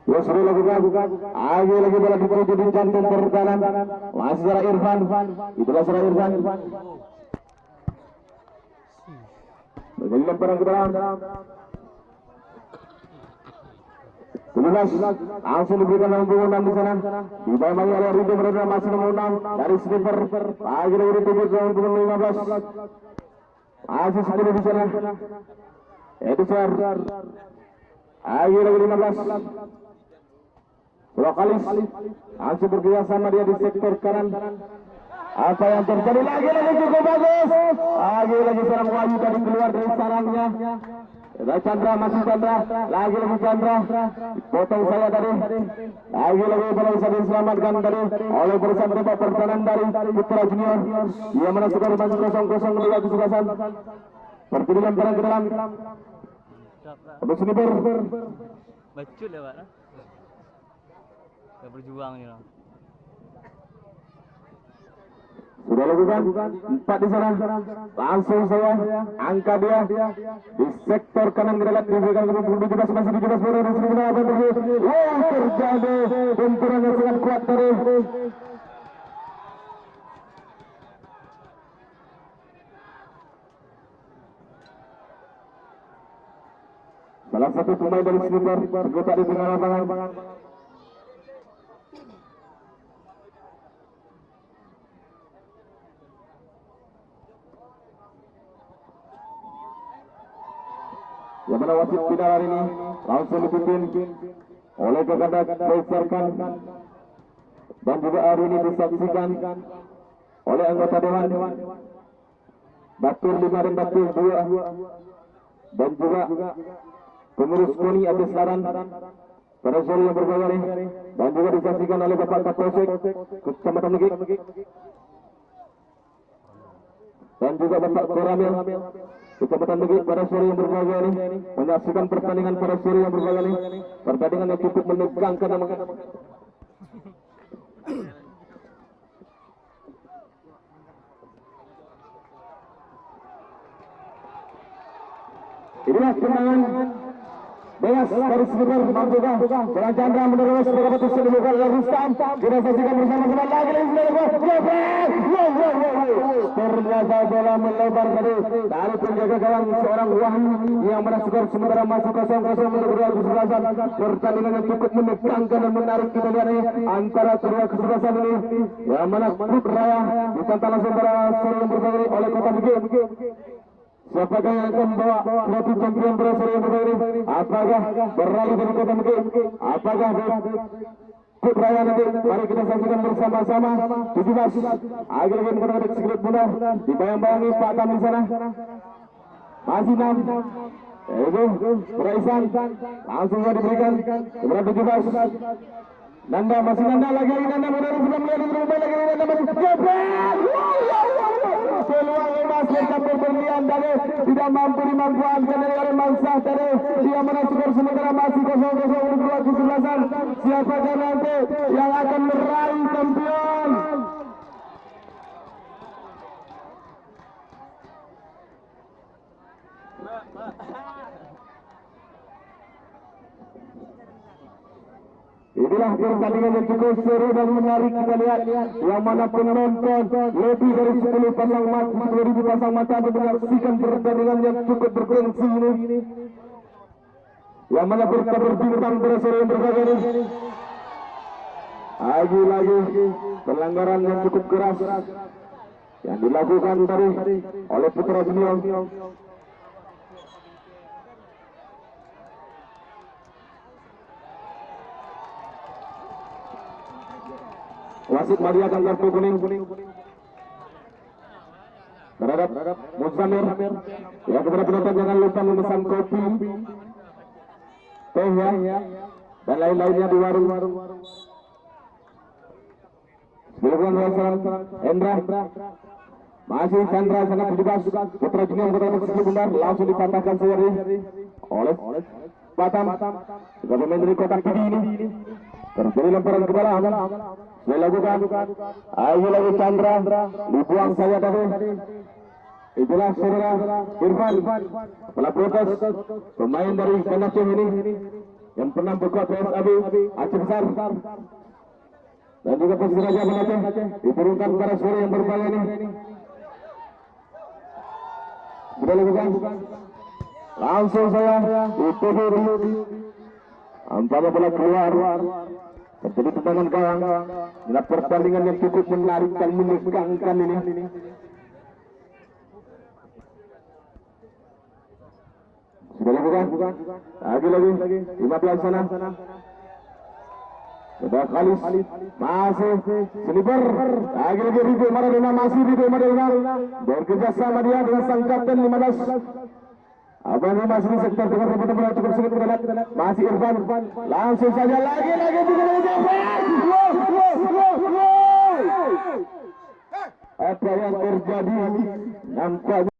Ya sudah lakukan. Lagi bola dituju di jantung pertahanan. Masih Sarah Irfan. Itulah Sarah Irfan. Menjadi lemparan ke dalam. Tugas langsung diberikan nomor pengundang di sana. Dibayang oleh Rido berada masih nomor 6 dari sniper. Lagi dituju nomor punggung 15. Masih 10 di sana. Edisar. Lagi 15. Lokalis langsung bergerak sama dia di sektor kanan. Apa yang terjadi lagi cukup bagus. Lagi seorang Wahyu tadi keluar dari sarangnya. Chandra masih Chandra, lagi Chandra. Potong saya tadi. Lagi bola bisa diselamatkan tadi oleh perusahaan tempat pertahanan dari Putra Junior. Dia mana skor masih 0-0 melihat kesuksesan. Seperti lemparan ke dalam. Terus sniper. Bacut ya Pak. Gak berjuang nih loh. Sudah lakukan 4 di sana. Langsung saya angka dia di sektor kanan gerak diberikan ke 17 masih 17 bola di sini apa terjadi? Terjadi benturan yang sangat kuat tadi. Salah satu pemain dari sniper tergeletak di tengah lapangan. Yang mana wasit final hari ini langsung dipimpin oleh Kakak Faisal dan juga hari ini disaksikan oleh anggota Dewan Batur 5 dan Batur 2 dan juga pengurus KONI atas saran pada sore yang berbahagia dan juga disaksikan oleh Bapak Kapolsek Kecamatan Negik dan juga Bapak Koramil Kecamatan Negik pada sore yang berbahagia ini menyaksikan pertandingan pada sore yang berbahagia ini, pertandingan yang cukup menegangkan. Inilah kemenangan Beas dari sniper Mampukah. Seorang Chandra menerus berkapasitas dibuka oleh Rustam. Kita saksikan bersama-sama lagi. Ternyata bola melebar tadi dari penjaga gawang seorang Wahyu yang mana skor sementara masih 0-0 untuk kedua kesebelasan. Pertandingan yang cukup menegangkan dan menarik kita lihat ini antara kedua kesebelasan ini. Yang mana Klub Raya ditantang langsung pada sore yang berbagai oleh Kota Bukit. Siapakah yang akan membawa trofi champion berasal yang berbeda ini? Apakah beralih dari Kota Bukit? Apakah Klub Raya nanti? Mari kita saksikan bersama-sama. 17 akhirnya menggunakan sekret muda dibayang-bayangi Pak Tam di sana. Masih 6. Itu Raisan langsung diberikan kepada 17. Nanda masih Nanda lagi Nanda mudah sudah melihat berubah lagi Nanda masih jebret. Peluang emas lengkap berlian tadi tidak mampu dimanfaatkan dari Arman Shah tadi. Dia menang sementara masih 0-0 untuk dua kesebelasan. Siapakah nanti yang akan meraih champion? Inilah pertandingan yang cukup seru dan menarik kita lihat. Yang mana penonton lebih dari 10 pasang mata, 10.000 pasang mata untuk menyaksikan pertandingan yang cukup bergengsi ini. Yang mana berbintang berasal yang berbagai ini. Lagi-lagi pelanggaran yang cukup keras yang dilakukan tadi oleh Putra Junior. Wasit menghadiahkan kartu kuning terhadap Muzamir. Ya, kepada penonton jangan lupa memesan kopi, teh ya, dan lain-lainnya di warung. Silakan Wassalamualaikum Endra. Masih Chandra sangat bebas. Putra Junior bertemu sebentar langsung dipatahkan sehari oleh Batam. Juga pemain dari Kota Pidi ini. Terjadi lemparan ke dalam. Dilakukan. Ayo lagi Chandra. Dibuang saja tadi. Itulah saudara Irfan. Setelah protes pemain dari Kanacim ini yang pernah berkuat PSAB Aceh Besar dan juga Persiraja Aceh diturunkan pada sore yang berbahaya ini. Sudah lakukan langsung saya dituduh ampana bola keluar terjadi tendangan gawang dalam pertandingan yang cukup menarik dan menegangkan ini. Sudah lakukan lagi 15 sana sudah Khalis masih sniper lagi Ridho Maradona masih Ridho Maradona bekerja sama dia dengan sang kapten 15 abangnya masih di sektor dengan rebut bola cukup sedikit berat masih Irfan langsung saja lagi apa yang terjadi nampaknya